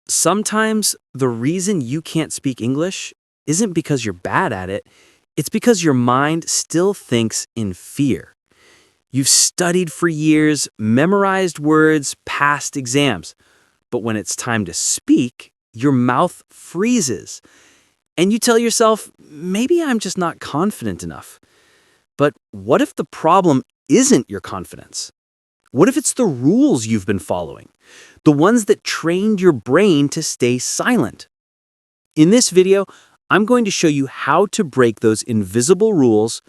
Sometimes the reason you can't speak English isn't because you're bad at it, it's because your mind still thinks in fear. You've studied for years, memorized words, passed exams, but when it's time to speak, your mouth freezes. And you tell yourself, maybe I'm just not confident enough. But what if the problem isn't your confidence? What if it's the rules you've been following? The ones that trained your brain to stay silent? In this video, I'm going to show you how to break those invisible rules,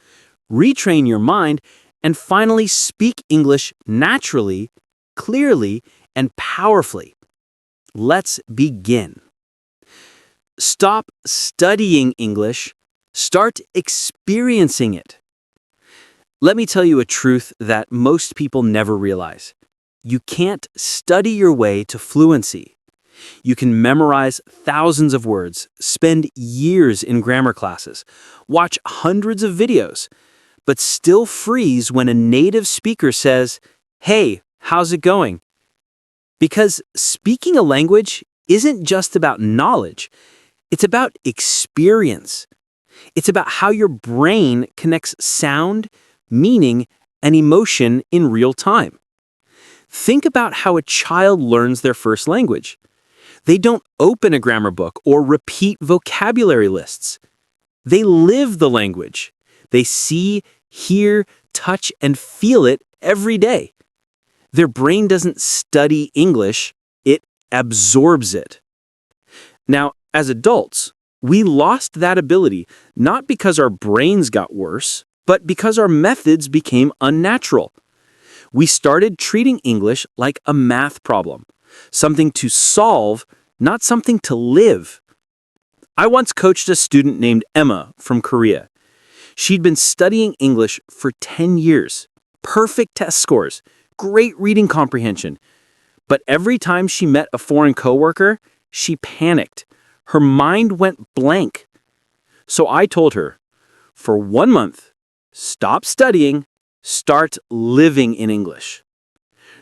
retrain your mind, and finally speak English naturally, clearly, and powerfully. Let's begin. Stop studying English. Start experiencing it. Let me tell you a truth that most people never realize. You can't study your way to fluency. You can memorize thousands of words, spend years in grammar classes, watch hundreds of videos, but still freeze when a native speaker says, "Hey, how's it going?" Because speaking a language isn't just about knowledge, it's about experience. It's about how your brain connects sound, meaning, and emotion in real time. Think about how a child learns their first language. They don't open a grammar book or repeat vocabulary lists. They live the language. They see, hear, touch, and feel it every day. Their brain doesn't study English, it absorbs it. Now, as adults, we lost that ability not because our brains got worse, but because our methods became unnatural. We started treating English like a math problem, something to solve, not something to live. I once coached a student named Emma from Korea. She'd been studying English for 10 years, perfect test scores, great reading comprehension. But every time she met a foreign coworker, she panicked. Her mind went blank. So I told her, for 1 month, stop studying, start living in English.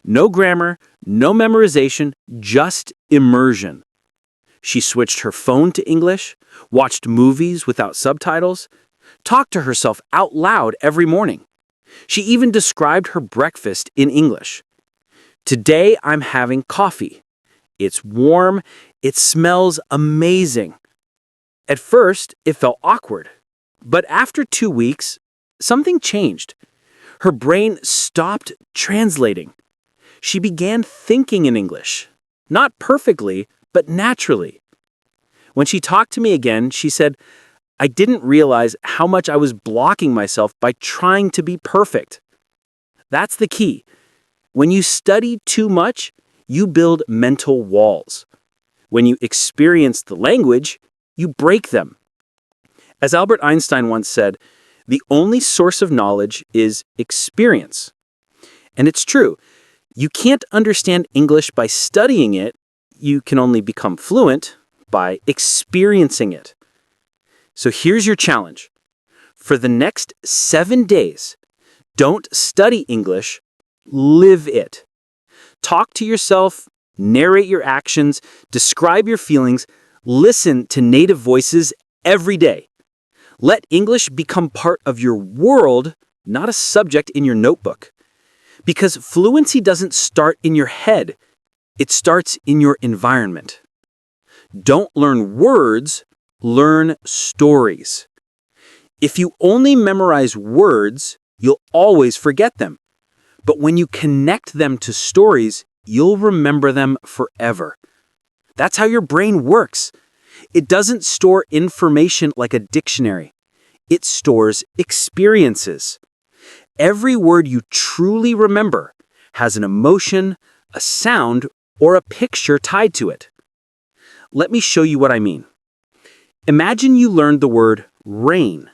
No grammar, no memorization, just immersion. She switched her phone to English, watched movies without subtitles, talked to herself out loud every morning. She even described her breakfast in English. Today I'm having coffee. It's warm, it smells amazing. At first, it felt awkward. But after 2 weeks, something changed. Her brain stopped translating. She began thinking in English. Not perfectly, but naturally. When she talked to me again, she said, "I didn't realize how much I was blocking myself by trying to be perfect." That's the key. When you study too much, you build mental walls. When you experience the language, you break them. As Albert Einstein once said, the only source of knowledge is experience. And it's true. You can't understand English by studying it. You can only become fluent by experiencing it. So here's your challenge. For the next 7 days, don't study English, live it. Talk to yourself, narrate your actions, describe your feelings, listen to native voices every day. Let English become part of your world, not a subject in your notebook. Because fluency doesn't start in your head, it starts in your environment. Don't learn words, learn stories. If you only memorize words, you'll always forget them. But when you connect them to stories, you'll remember them forever. That's how your brain works. It doesn't store information like a dictionary. It stores experiences. Every word you truly remember has an emotion, a sound, or a picture tied to it. Let me show you what I mean. Imagine you learned the word rain.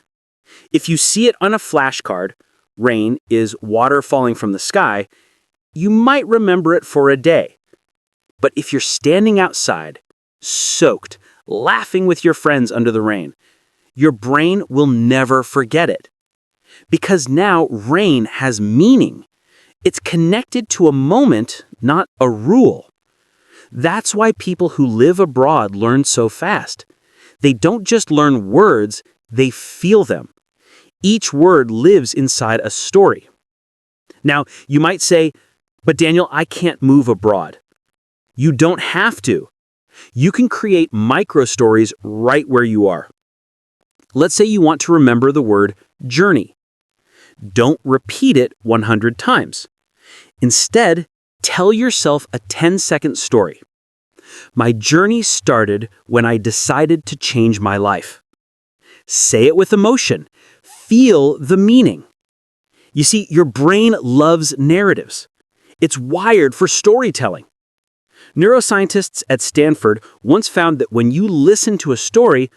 If you see it on a flashcard, rain is water falling from the sky, you might remember it for a day. But if you're standing outside, soaked, laughing with your friends under the rain, your brain will never forget it. Because now rain has meaning. It's connected to a moment, not a rule. That's why people who live abroad learn so fast. They don't just learn words, they feel them. Each word lives inside a story. Now, you might say, but Daniel, I can't move abroad. You don't have to. You can create micro stories right where you are. Let's say you want to remember the word journey. Don't repeat it 100 times. Instead, tell yourself a 10-second story. My journey started when I decided to change my life. Say it with emotion. Feel the meaning. You see, your brain loves narratives. It's wired for storytelling. Neuroscientists at Stanford once found that when you listen to a story,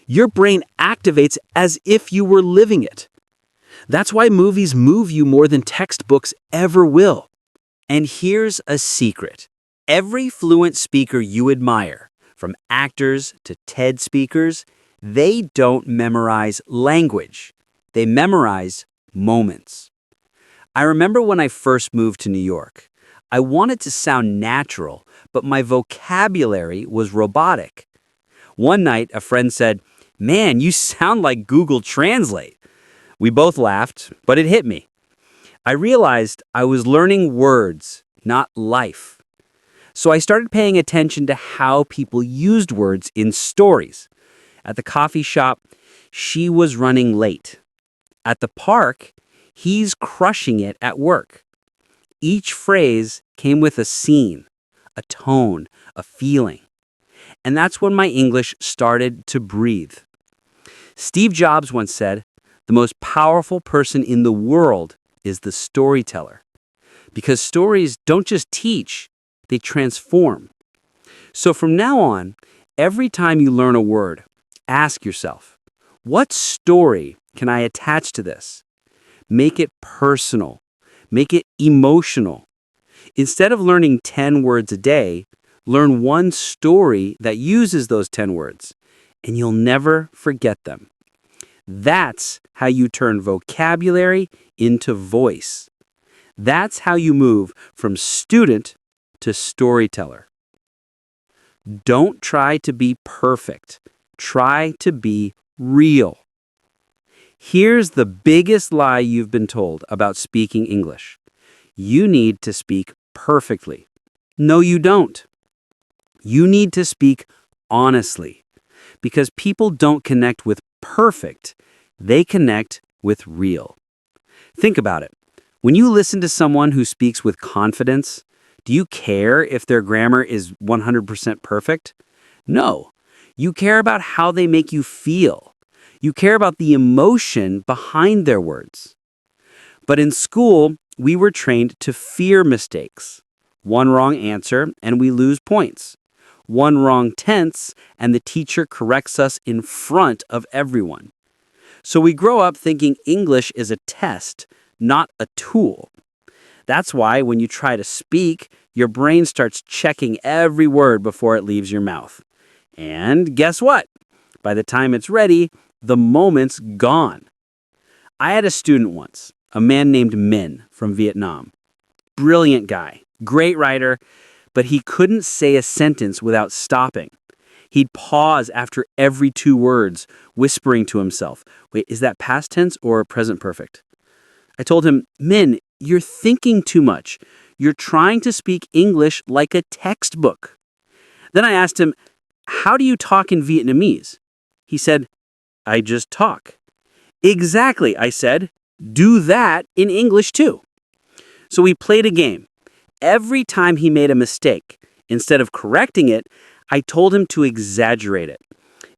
your brain activates as if you were living it. That's why movies move you more than textbooks ever will. And here's a secret. Every fluent speaker you admire, from actors to TED speakers, they don't memorize language. They memorize moments. I remember when I first moved to New York. I wanted to sound natural, but my vocabulary was robotic. One night, a friend said, "Man, you sound like Google Translate." We both laughed, but it hit me. I realized I was learning words, not life. So I started paying attention to how people used words in stories. At the coffee shop, she was running late. At the park, he's crushing it at work. Each phrase came with a scene, a tone, a feeling. And that's when my English started to breathe. Steve Jobs once said, "The most powerful person in the world is the storyteller." Because stories don't just teach, they transform. So from now on, every time you learn a word, ask yourself, what story can I attach to this? Make it personal. Make it emotional. Instead of learning 10 words a day, learn one story that uses those 10 words, and you'll never forget them. That's how you turn vocabulary into voice. That's how you move from student to storyteller. Don't try to be perfect. Try to be real. Here's the biggest lie you've been told about speaking English. You need to speak perfectly. No, you don't. You need to speak honestly, because people don't connect with perfect. They connect with real. Think about it. When you listen to someone who speaks with confidence, do you care if their grammar is 100% perfect? No. You care about how they make you feel. You care about the emotion behind their words. But in school, we were trained to fear mistakes. One wrong answer, and we lose points. One wrong tense, and the teacher corrects us in front of everyone. So we grow up thinking English is a test, not a tool. That's why when you try to speak, your brain starts checking every word before it leaves your mouth. And guess what? By the time it's ready, the moment's gone. I had a student once, a man named Min from Vietnam. Brilliant guy, great writer, but he couldn't say a sentence without stopping. He'd pause after every 2 words, whispering to himself, "Wait, is that past tense or present perfect?" I told him, "Min, you're thinking too much. You're trying to speak English like a textbook." Then I asked him, "How do you talk in Vietnamese?" He said, "I just talk." "Exactly," I said. "Do that in English too." So we played a game. Every time he made a mistake, instead of correcting it, I told him to exaggerate it.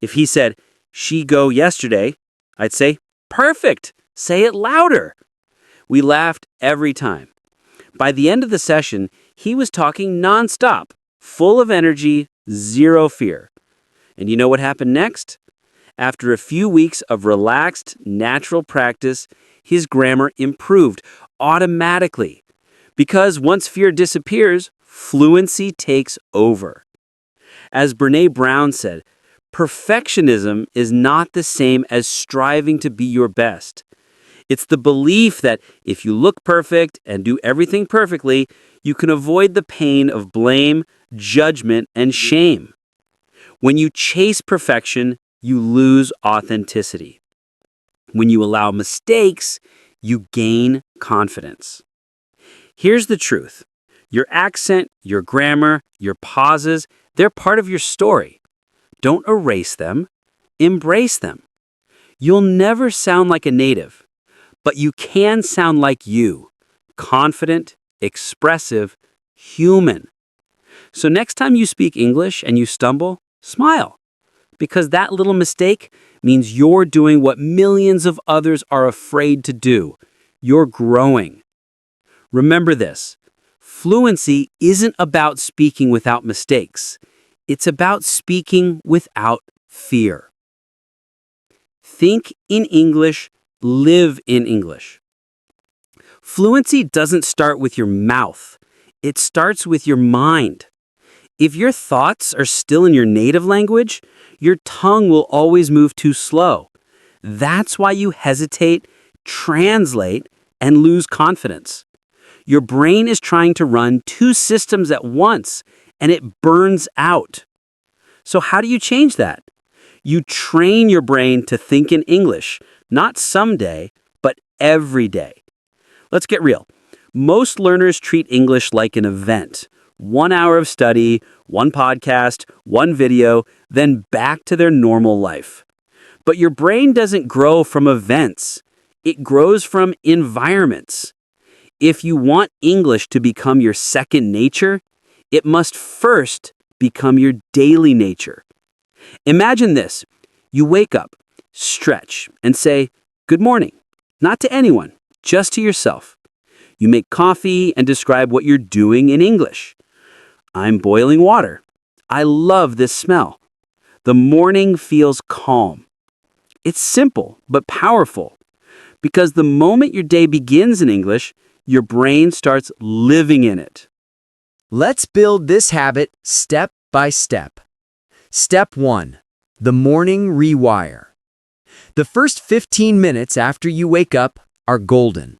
If he said, "She go yesterday," I'd say, "Perfect, say it louder." We laughed every time. By the end of the session, he was talking nonstop, full of energy, zero fear. And you know what happened next? After a few weeks of relaxed, natural practice, his grammar improved automatically. Because once fear disappears, fluency takes over. As Brené Brown said, perfectionism is not the same as striving to be your best. It's the belief that if you look perfect and do everything perfectly, you can avoid the pain of blame, judgment, and shame. When you chase perfection, you lose authenticity. When you allow mistakes, you gain confidence. Here's the truth. Your accent, your grammar, your pauses, they're part of your story. Don't erase them. Embrace them. You'll never sound like a native, but you can sound like you. Confident, expressive, human. So next time you speak English and you stumble, smile. Because that little mistake means you're doing what millions of others are afraid to do. You're growing. Remember this. Fluency isn't about speaking without mistakes. It's about speaking without fear. Think in English, live in English. Fluency doesn't start with your mouth. It starts with your mind. If your thoughts are still in your native language, your tongue will always move too slow. That's why you hesitate, translate, and lose confidence. Your brain is trying to run two systems at once, and it burns out. So how do you change that? You train your brain to think in English, not someday, but every day. Let's get real. Most learners treat English like an event. 1 hour of study, one podcast, one video, then back to their normal life. But your brain doesn't grow from events. It grows from environments. If you want English to become your second nature, it must first become your daily nature. Imagine this. You wake up, stretch, and say, "Good morning." Not to anyone, just to yourself. You make coffee and describe what you're doing in English. "I'm boiling water. I love this smell." The morning feels calm. It's simple but powerful because the moment your day begins in English, your brain starts living in it. Let's build this habit step by step. Step 1. The morning rewire. The first 15 minutes after you wake up are golden.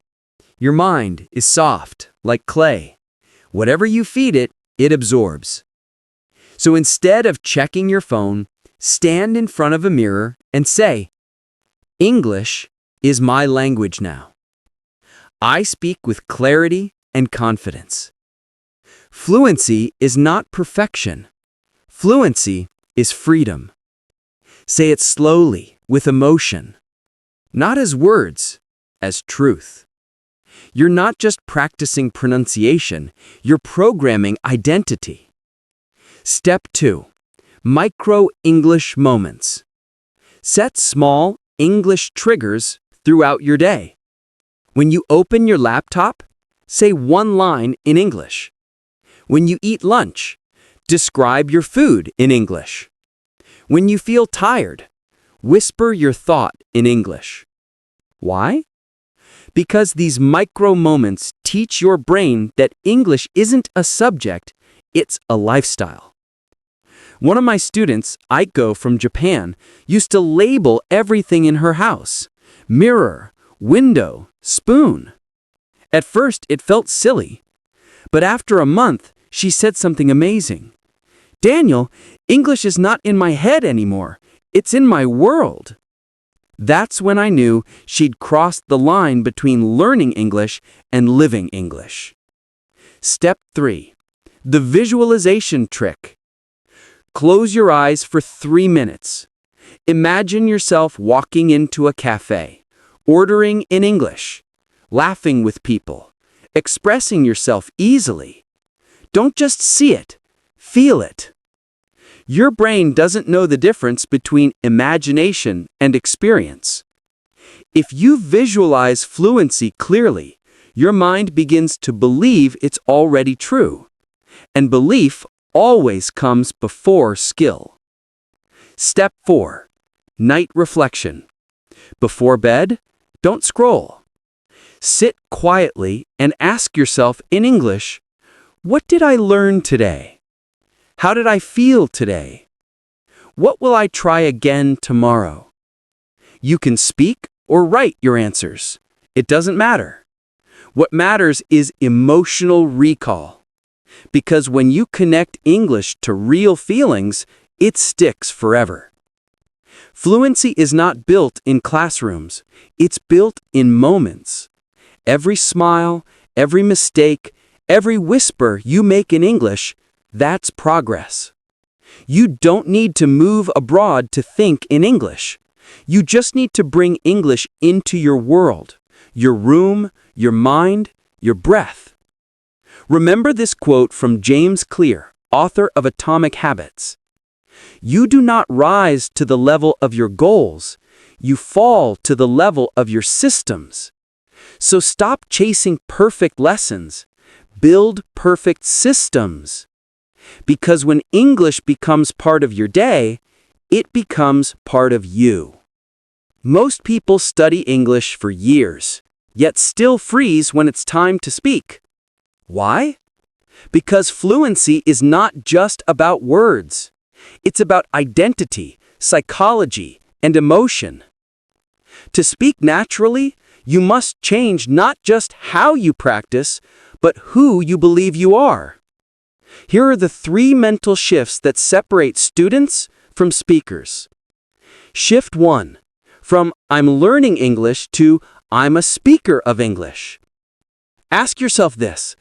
Your mind is soft, like clay. Whatever you feed it, it absorbs. So instead of checking your phone, stand in front of a mirror and say, "English is my language now. I speak with clarity and confidence." Fluency is not perfection. Fluency is freedom. Say it slowly, with emotion. Not as words, as truth. You're not just practicing pronunciation, you're programming identity. Step 2. Micro-English moments. Set small English triggers throughout your day. When you open your laptop, say one line in English. When you eat lunch, describe your food in English. When you feel tired, whisper your thought in English. Why? Because these micro moments teach your brain that English isn't a subject, it's a lifestyle. One of my students, Aiko from Japan, used to label everything in her house: mirror, window, spoon. At first, it felt silly. But after a month, she said something amazing. "Daniel, English is not in my head anymore. It's in my world." That's when I knew she'd crossed the line between learning English and living English. Step 3. The visualization trick. Close your eyes for 3 minutes. Imagine yourself walking into a cafe, ordering in English, laughing with people, expressing yourself easily. Don't just see it, feel it. Your brain doesn't know the difference between imagination and experience. If you visualize fluency clearly, your mind begins to believe it's already true. And belief always comes before skill. Step 4. Night reflection. Before bed, don't scroll. Sit quietly and ask yourself in English, "What did I learn today? How did I feel today? What will I try again tomorrow?" You can speak or write your answers. It doesn't matter. What matters is emotional recall. Because when you connect English to real feelings, it sticks forever. Fluency is not built in classrooms. It's built in moments. Every smile, every mistake, every whisper you make in English, that's progress. You don't need to move abroad to think in English. You just need to bring English into your world, your room, your mind, your breath. Remember this quote from James Clear, author of Atomic Habits. You do not rise to the level of your goals. You fall to the level of your systems. So stop chasing perfect lessons. Build perfect systems. Because when English becomes part of your day, it becomes part of you. Most people study English for years, yet still freeze when it's time to speak. Why? Because fluency is not just about words. It's about identity, psychology, and emotion. To speak naturally, you must change not just how you practice, but who you believe you are. Here are the 3 mental shifts that separate students from speakers. Shift 1. From I'm learning English to I'm a speaker of English. Ask yourself this.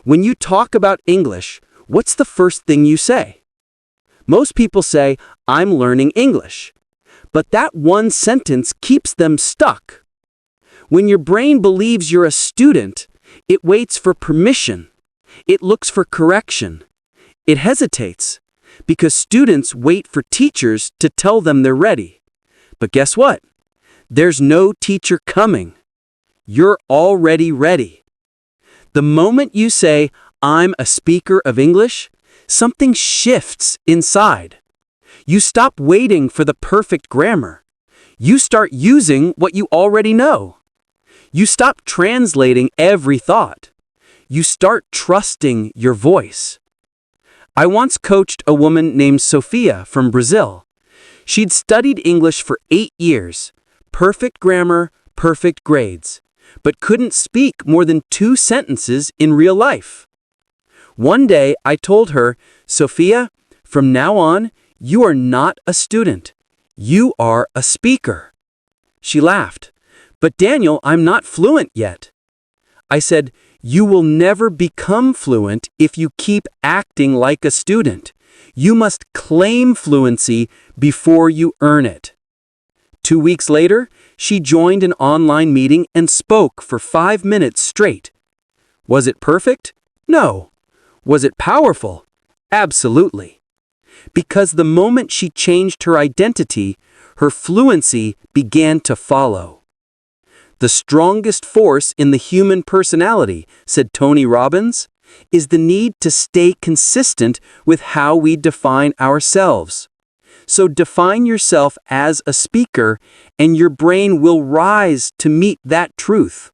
When you talk about English, what's the first thing you say? Most people say, I'm learning English. But that one sentence keeps them stuck. When your brain believes you're a student, it waits for permission. It looks for correction. It hesitates, because students wait for teachers to tell them they're ready. But guess what? There's no teacher coming. You're already ready. The moment you say, I'm a speaker of English, something shifts inside. You stop waiting for the perfect grammar. You start using what you already know. You stop translating every thought. You start trusting your voice. I once coached a woman named Sophia from Brazil. She'd studied English for 8 years, perfect grammar, perfect grades, but couldn't speak more than 2 sentences in real life. One day I told her, Sophia, from now on, you are not a student. You are a speaker. She laughed. But Daniel, I'm not fluent yet. I said, you will never become fluent if you keep acting like a student. You must claim fluency before you earn it. 2 weeks later, she joined an online meeting and spoke for 5 minutes straight. Was it perfect? No. Was it powerful? Absolutely. Because the moment she changed her identity, her fluency began to follow. The strongest force in the human personality, said Tony Robbins, is the need to stay consistent with how we define ourselves. So define yourself as a speaker, and your brain will rise to meet that truth.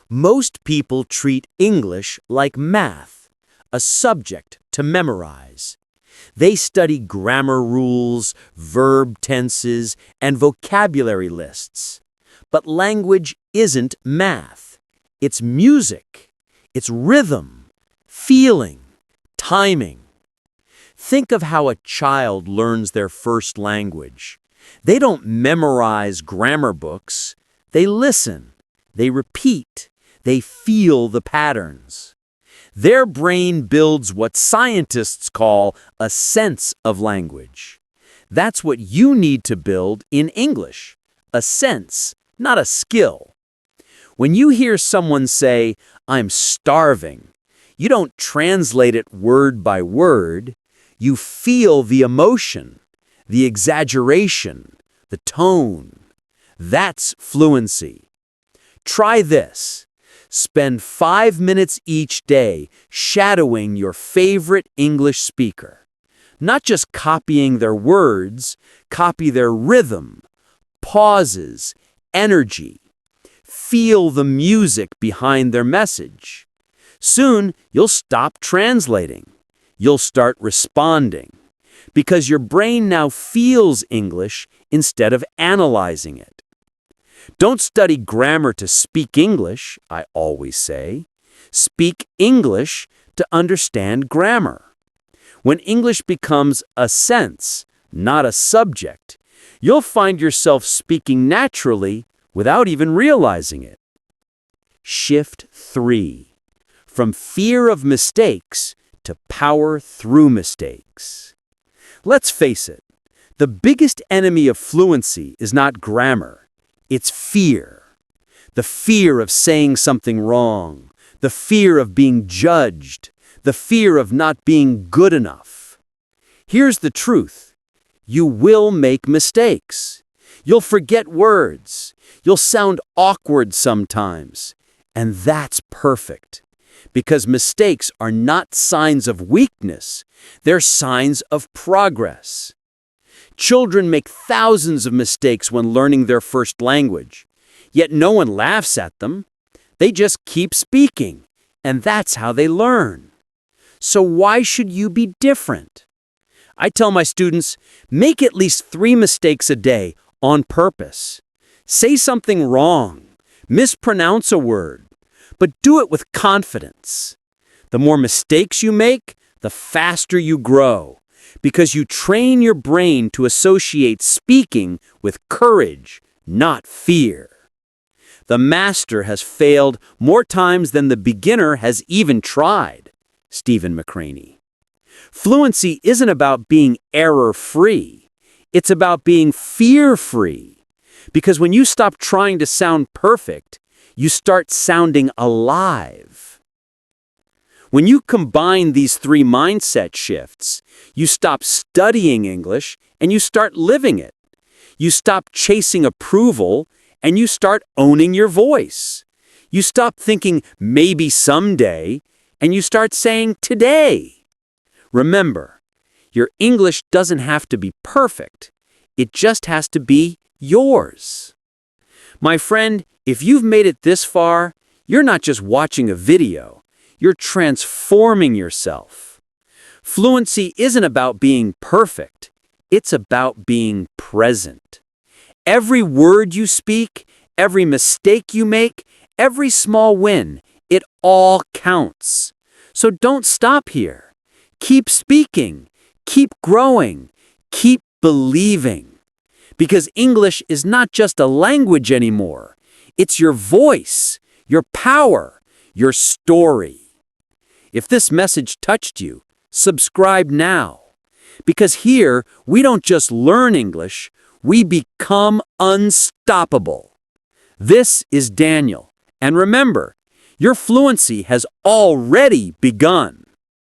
Most people treat English like math, a subject to memorize. They study grammar rules, verb tenses, and vocabulary lists. But language isn't math. It's music. It's rhythm, feeling, timing. Think of how a child learns their first language. They don't memorize grammar books. They listen. They repeat. They feel the patterns. Their brain builds what scientists call a sense of language. That's what you need to build in English, a sense, not a skill. When you hear someone say, I'm starving, you don't translate it word by word. You feel the emotion, the exaggeration, the tone. That's fluency. Try this. Spend 5 minutes each day shadowing your favorite English speaker. Not just copying their words, copy their rhythm, pauses, energy. Feel the music behind their message. Soon, you'll stop translating. You'll start responding. Because your brain now feels English instead of analyzing it. Don't study grammar to speak English, I always say. Speak English to understand grammar. When English becomes a sense, not a subject, you'll find yourself speaking naturally without even realizing it. Shift 3. From fear of mistakes to power through mistakes. Let's face it, the biggest enemy of fluency is not grammar, it's fear. The fear of saying something wrong, the fear of being judged, the fear of not being good enough. Here's the truth. You will make mistakes. You'll forget words. You'll sound awkward sometimes. And that's perfect. Because mistakes are not signs of weakness. They're signs of progress. Children make thousands of mistakes when learning their first language. Yet no one laughs at them. They just keep speaking. And that's how they learn. So why should you be different? I tell my students, make at least 3 mistakes a day on purpose. Say something wrong. Mispronounce a word. But do it with confidence. The more mistakes you make, the faster you grow. Because you train your brain to associate speaking with courage, not fear. The master has failed more times than the beginner has even tried. Stephen McCraney. Fluency isn't about being error-free. It's about being fear-free. Because when you stop trying to sound perfect, you start sounding alive. When you combine these 3 mindset shifts, you stop studying English and you start living it. You stop chasing approval and you start owning your voice. You stop thinking maybe someday and you start saying today. Remember, your English doesn't have to be perfect. It just has to be yours. My friend, if you've made it this far, you're not just watching a video. You're transforming yourself. Fluency isn't about being perfect. It's about being present. Every word you speak, every mistake you make, every small win, it all counts. So don't stop here. Keep speaking, keep growing, keep believing. Because English is not just a language anymore. It's your voice, your power, your story. If this message touched you, subscribe now. Because here, we don't just learn English, we become unstoppable. This is Daniel. And remember, your fluency has already begun.